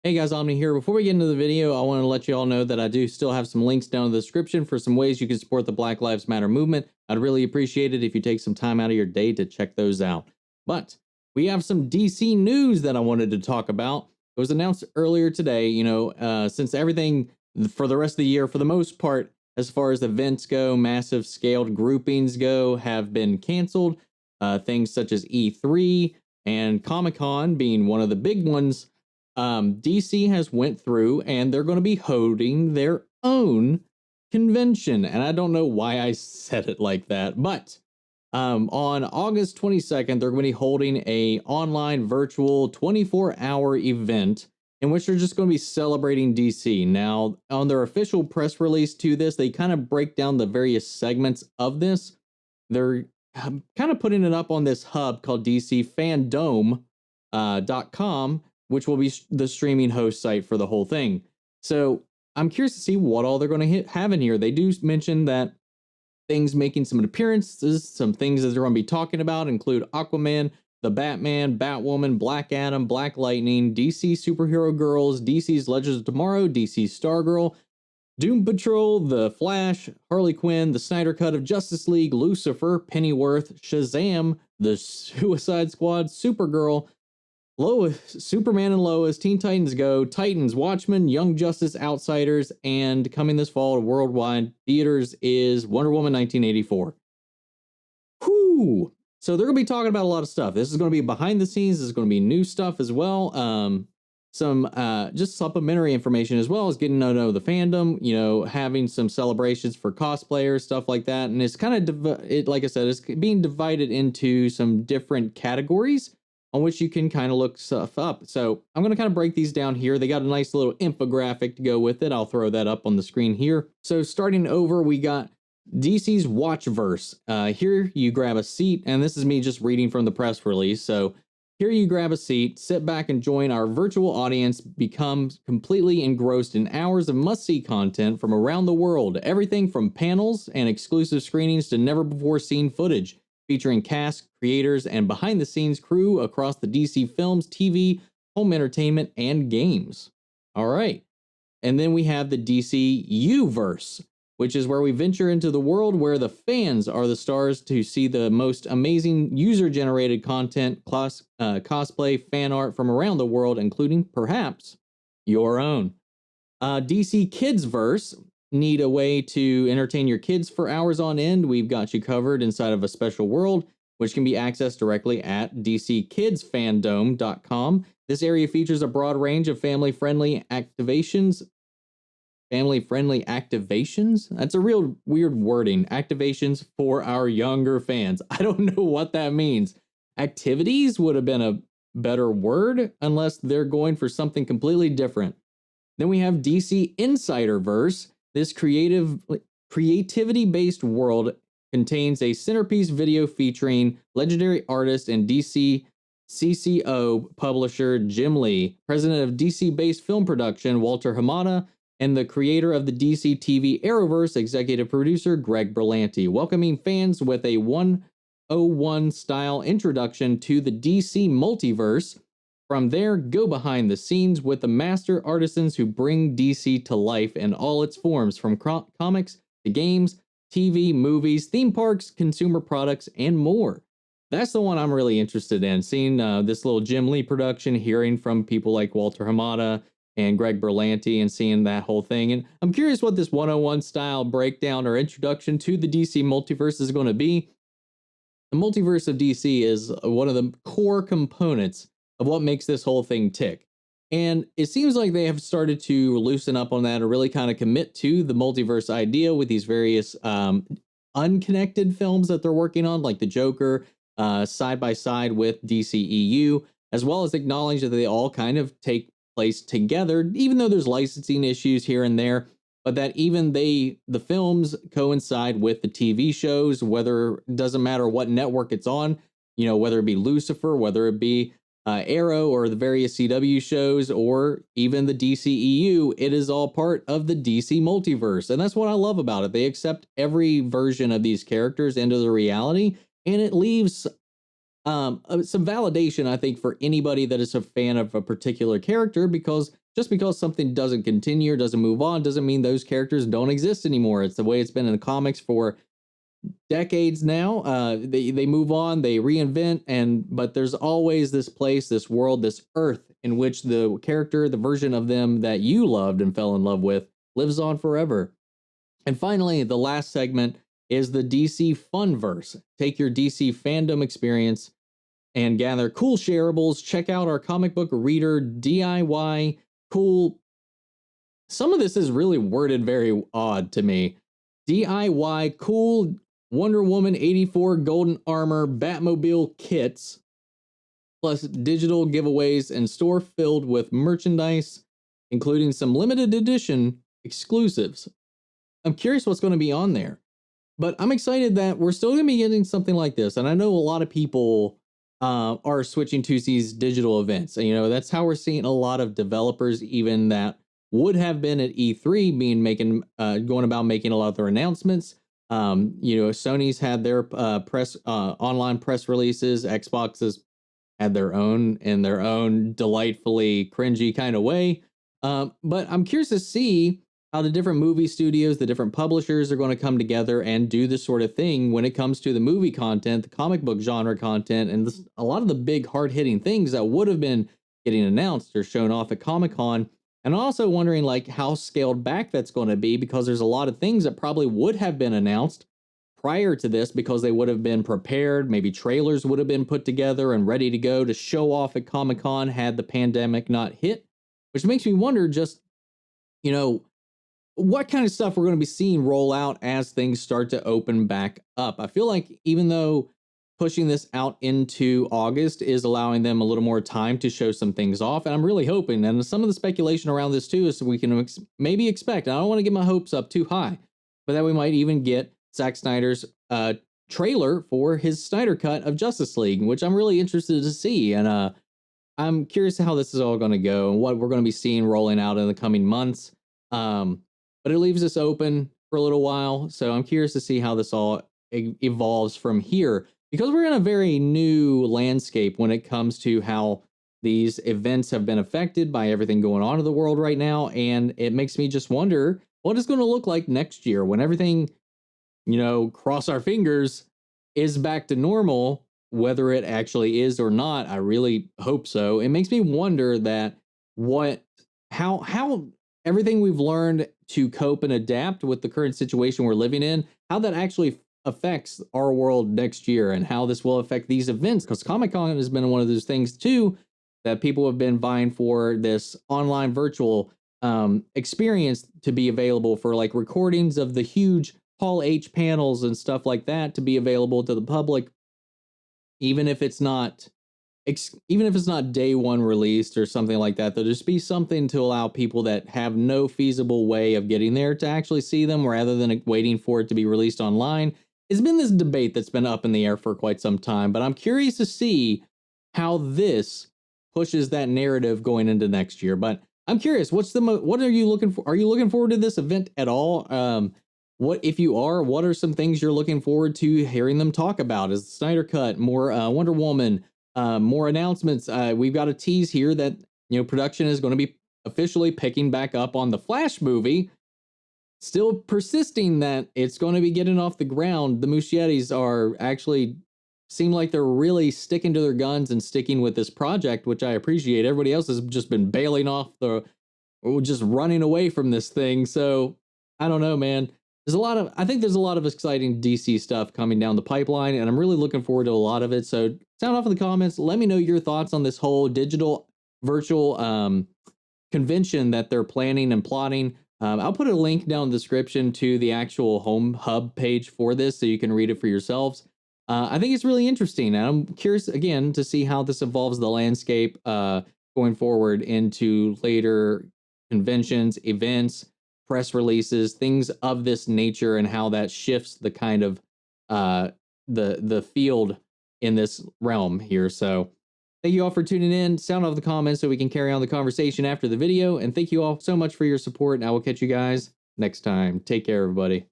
Hey guys, Omni here. Before we get into the video, I want to let you all know that I do still have some links down in the description for some ways you can support the Black Lives Matter movement. I'd really appreciate it if you take some time out of your day to check those out. But we have some DC news that I wanted to talk about. It was announced earlier today, since everything for the rest of the year, for the most part, as far as events go, massive scaled groupings go, have been canceled. Things such as E3 and Comic-Con being one of the big ones. DC has went through and they're going to be holding their own convention. And I don't know why I said it like that, but on August 22nd, they're going to be holding a online virtual 24-hour event in which they're just going to be celebrating DC. Now, on their official press release to this, they kind of break down the various segments of this. They're kind of putting it up on this hub called DCFandom.com, which will be the streaming host site for the whole thing. So I'm curious to see what all they're going to have in here. They do mention that things making some appearances, some things that they're going to be talking about include Aquaman, the Batman, Batwoman, Black Adam, Black Lightning, DC Superhero Girls, DC's Legends of Tomorrow, DC's Stargirl, Doom Patrol, The Flash, Harley Quinn, the Snyder Cut of Justice League, Lucifer, Pennyworth, Shazam, the Suicide Squad, Supergirl, Lois, Superman and Lois, Teen Titans Go, Titans, Watchmen, Young Justice, Outsiders, and coming this fall to worldwide theaters is Wonder Woman 1984. Whew! So they're going to be talking about a lot of stuff. This is going to be behind the scenes. This is going to be new stuff as well. Some just supplementary information as well as getting to know the fandom, having some celebrations for cosplayers, stuff like that. And it's kind of, like I said, it's being divided into some different categories on which you can kind of look stuff up. So I'm going to kind of break these down here. They got a nice little infographic to go with it. I'll throw that up on the screen here. So starting over, we got DC's Watchverse. Here you grab a seat, and this is me just reading from the press release. So here you grab a seat, sit back and join our virtual audience, become completely engrossed in hours of must-see content from around the world. Everything from panels and exclusive screenings to never-before-seen footage, featuring cast, creators, and behind-the-scenes crew across the DC films, TV, home entertainment, and games. All right. And then we have the DC U-verse, which is where we venture into the world where the fans are the stars to see the most amazing user-generated content, cosplay, fan art from around the world, including, perhaps, your own. DC Kids Verse. Need a way to entertain your kids for hours on end? We've got you covered inside of a special world, which can be accessed directly at DCKidsFandom.com. This area features a broad range of family-friendly activations. Family-friendly activations? That's a real weird wording. Activations for our younger fans. I don't know what that means. Activities would have been a better word, unless they're going for something completely different. Then we have DC Insiderverse. This creativity-based world contains a centerpiece video featuring legendary artist and DC CCO publisher Jim Lee, president of DC-based film production Walter Hamada, and the creator of the DC TV Arrowverse, executive producer Greg Berlanti, welcoming fans with a 101-style introduction to the DC multiverse. From there, go behind the scenes with the master artisans who bring DC to life in all its forms, from comics to games, TV, movies, theme parks, consumer products, and more. That's the one I'm really interested in, seeing this little Jim Lee production, hearing from people like Walter Hamada and Greg Berlanti, and seeing that whole thing. And I'm curious what this 101 style breakdown or introduction to the DC multiverse is going to be. The multiverse of DC is one of the core components of what makes this whole thing tick. And it seems like they have started to loosen up on that or really kind of commit to the multiverse idea with these various unconnected films that they're working on, like the Joker, side by side with DCEU, as well as acknowledge that they all kind of take place together, even though there's licensing issues here and there, but that even the films coincide with the TV shows, whether it doesn't matter what network it's on, whether it be Lucifer, whether it be Arrow or the various CW shows, or even the DCEU, it is all part of the DC multiverse. And that's what I love about it. They accept every version of these characters into the reality, and it leaves some validation, I think, for anybody that is a fan of a particular character, because just because something doesn't continue or doesn't move on doesn't mean those characters don't exist anymore. It's the way it's been in the comics for decades now. They move on, they reinvent, but there's always this place, this world, this earth in which the character, the version of them that you loved and fell in love with, lives on forever. And finally, the last segment is the DC Funverse. Take your DC fandom experience and gather cool shareables. Check out our comic book reader DIY cool. Some of this is really worded very odd to me. DIY cool Wonder Woman 84 Golden Armor Batmobile kits, plus digital giveaways and store filled with merchandise, including some limited edition exclusives. I'm curious what's going to be on there, but I'm excited that we're still going to be getting something like this. And I know a lot of people are switching to these digital events. And, that's how we're seeing a lot of developers, even that would have been at E3, going about making a lot of their announcements. Sony's had their online press releases. Xbox has had their own in their own delightfully cringy kind of way. But I'm curious to see how the different movie studios, the different publishers are going to come together and do this sort of thing when it comes to the movie content, the comic book genre content, and a lot of the big hard-hitting things that would have been getting announced or shown off at Comic-Con. And I'm also wondering how scaled back that's going to be, because there's a lot of things that probably would have been announced prior to this because they would have been prepared. Maybe trailers would have been put together and ready to go to show off at Comic-Con had the pandemic not hit, which makes me wonder just, what kind of stuff we're going to be seeing roll out as things start to open back up. I feel like even though pushing this out into August is allowing them a little more time to show some things off, and I'm really hoping, and some of the speculation around this too is we can maybe expect, and I don't want to get my hopes up too high, but that we might even get Zack Snyder's trailer for his Snyder Cut of Justice League, which I'm really interested to see. And I'm curious how this is all going to go and what we're going to be seeing rolling out in the coming months. But it leaves us open for a little while. So I'm curious to see how this all evolves from here, because we're in a very new landscape when it comes to how these events have been affected by everything going on in the world right now. And it makes me just wonder what it's going to look like next year when everything, cross our fingers, is back to normal, whether it actually is or not. I really hope so. It makes me wonder how everything we've learned to cope and adapt with the current situation we're living in, how that actually affects our world next year and how this will affect these events. Because Comic-Con has been one of those things too that people have been vying for, this online virtual experience to be available for, like recordings of the huge Hall H panels and stuff like that to be available to the public, even if it's not day one released or something like that. There'll just be something to allow people that have no feasible way of getting there to actually see them rather than waiting for it to be released online. It's been this debate that's been up in the air for quite some time, but I'm curious to see how this pushes that narrative going into next year. But I'm curious, what are you looking for? Are you looking forward to this event at all? What if you are? What are some things you're looking forward to hearing them talk about? Is the Snyder Cut, more Wonder Woman, more announcements? We've got a tease here that production is going to be officially picking back up on the Flash movie. Still persisting that it's going to be getting off the ground. The Muschiettes are actually seem like they're really sticking to their guns and sticking with this project, which I appreciate. Everybody else has just been bailing off or just running away from this thing. So I don't know, man. I think there's a lot of exciting DC stuff coming down the pipeline, and I'm really looking forward to a lot of it. So sound off in the comments. Let me know your thoughts on this whole digital virtual convention that they're planning and plotting. I'll put a link down in the description to the actual home hub page for this so you can read it for yourselves. I think it's really interesting, and I'm curious again to see how this evolves the landscape going forward into later conventions, events, press releases, things of this nature, and how that shifts the kind of the field in this realm here. So thank you all for tuning in. Sound off the comments so we can carry on the conversation after the video. And thank you all so much for your support. And I will catch you guys next time. Take care, everybody.